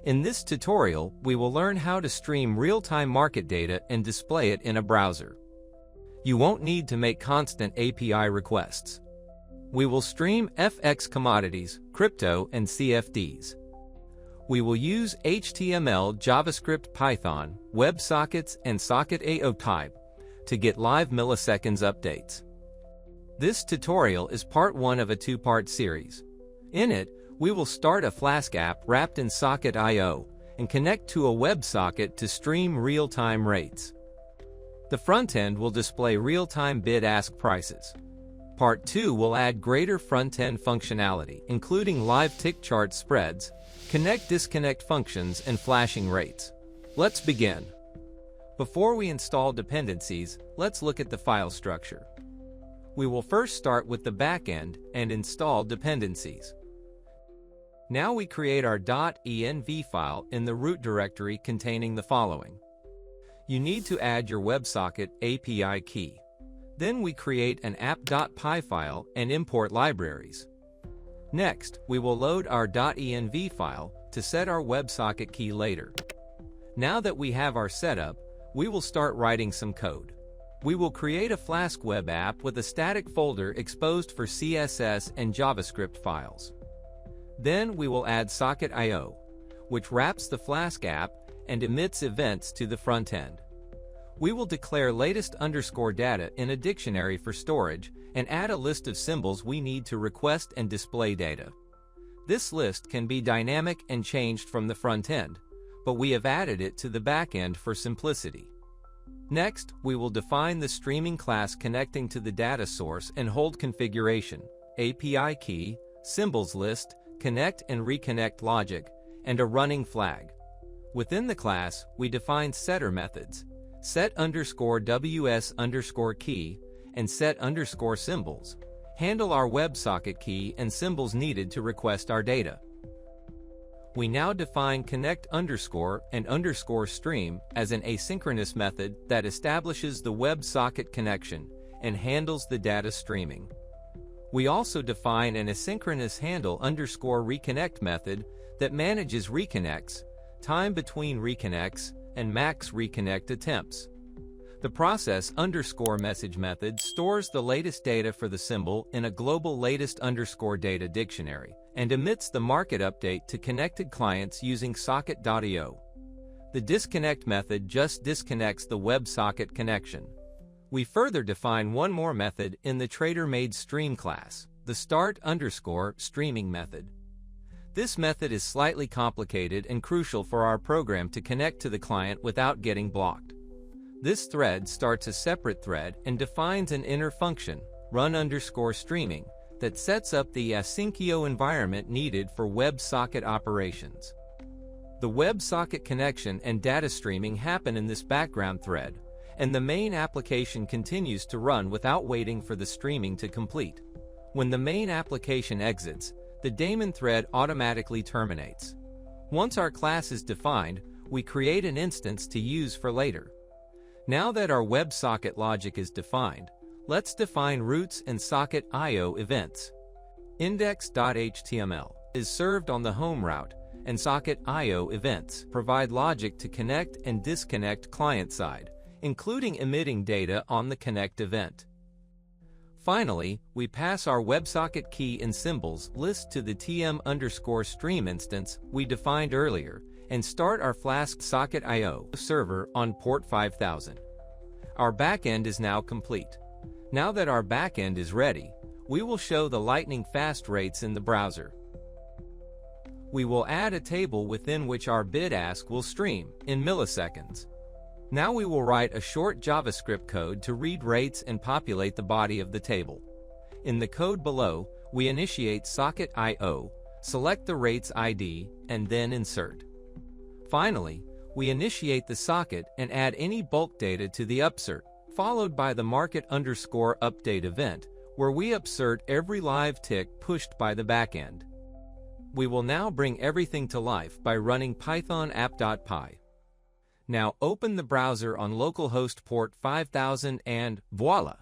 In this tutorial, we will learn how to stream real-time market data and display it in a browser. You won't need to make constant API requests. We will stream FX commodities, crypto, and CFDs. We will use HTML, JavaScript, Python, WebSockets, and Socket.io type to get live milliseconds updates. This tutorial is part 1 of a 2-part series. In it, we will start a Flask app wrapped in Socket.io and connect to a WebSocket to stream real-time rates. The front end will display real-time bid-ask prices. Part 2 will add greater front-end functionality, including live tick chart spreads, connect-disconnect functions, and flashing rates. Let's begin. Before we install dependencies, let's look at the file structure. We will first start with the backend and install dependencies. Now we create our .env file in the root directory containing the following. You need to add your WebSocket API key. Then we create an app.py file and import libraries. Next, we will load our .env file to set our WebSocket key later. Now that we have our setup, we will start writing some code. We will create a Flask web app with a static folder exposed for CSS and JavaScript files. Then we will add Socket.io, which wraps the Flask app and emits events to the front end. We will declare latest_data in a dictionary for storage and add a list of symbols we need to request and display data. This list can be dynamic and changed from the front end, but we have added it to the back end for simplicity. Next, we will define the streaming class connecting to the data source and hold configuration, API key, symbols list, connect and reconnect logic, and a running flag. Within the class, we define setter methods, set_ws_key, and set_symbols, handle our WebSocket key and symbols needed to request our data. We now define connect_ and _stream as an asynchronous method that establishes the WebSocket connection and handles the data streaming. We also define an asynchronous handle _reconnect method that manages reconnects, time between reconnects, and max reconnect attempts. The process _message method stores the latest data for the symbol in a global latest_data dictionary and emits the market update to connected clients using Socket.io. The disconnect method just disconnects the WebSocket connection. We further define one more method in the TraderMade stream class, the start_streaming method. This method is slightly complicated and crucial for our program to connect to the client without getting blocked. This thread starts a separate thread and defines an inner function, run_streaming, that sets up the asyncio environment needed for WebSocket operations. The WebSocket connection and data streaming happen in this background thread, and the main application continues to run without waiting for the streaming to complete. When the main application exits, the daemon thread automatically terminates. Once our class is defined, we create an instance to use for later. Now that our WebSocket logic is defined, let's define routes and Socket.io events. Index.html is served on the home route, and Socket.io events provide logic to connect and disconnect client-side, including emitting data on the connect event. Finally, we pass our WebSocket key and symbols list to the tm_stream instance we defined earlier and start our Flask Socket.io server on port 5000. Our backend is now complete. Now that our backend is ready, we will show the lightning-fast rates in the browser. We will add a table within which our bid-ask will stream in milliseconds. Now we will write a short JavaScript code to read rates and populate the body of the table. In the code below, we initiate Socket.io, select the rates ID, and then insert. Finally, we initiate the socket and add any bulk data to the upsert, followed by the market_update event, where we upsert every live tick pushed by the backend. We will now bring everything to life by running Python app.py. Now open the browser on localhost port 5000 and voila!